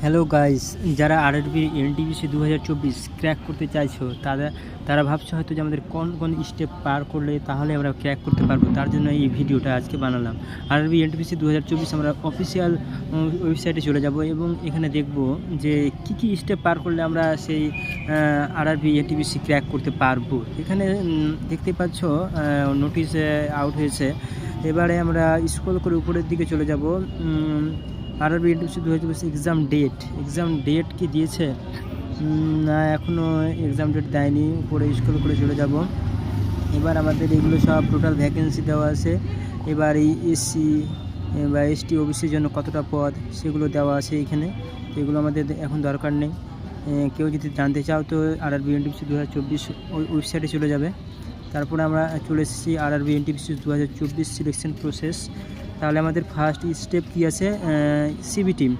Hello guys, যারা RRB NTPC 2024 crack করতে চাইছো তারা ভাবছো হয়তো যে আমাদের কোন কোন স্টেপ পার করলে তাহলে আমরা ক্র্যাক করতে পারবো। তার জন্য এই ভিডিওটা আজকে বানালাম। আরআরবি এনটিপিসি 2024 আমরা অফিসিয়াল ওয়েবসাইটে চলে যাব এবং এখানে দেখব যে কি স্টেপ পার করলে আমরা সেই আরআরবি এনটিপিসি ক্র্যাক করতে পারবো। এখানে দেখতে পাচ্ছ নোটিশ আউট হয়েছে। এবারে আমরা স্ক্রল করে উপরের দিকে চলে যাব। আরআরবি এনটিপিসি 2024 এক্সাম ডেট কি দিয়েছে? না, এখনও এক্সাম ডেট দেয়নি। উপরে স্ক্রল করে চলে যাব। এবার আমাদের এগুলো সব টোটাল ভ্যাকেন্সি দেওয়া আছে। এবার এই এসসি বা এসটি ওবিসির জন্য কতটা পদ সেগুলো দেওয়া আছে এখানে। এগুলো আমাদের এখন দরকার নেই। কেউ যদি জানতে চাও তো আরআরবি এনটিপিসি 2024 ওয়েবসাইটে চলে যাবে। তারপরে আমরা চলে এসেছি আরআরবি এনটিপিসি 2024 সিলেকশন প্রসেস। তাহলে আমাদের ফার্স্ট স্টেপ কী আছে? CB team.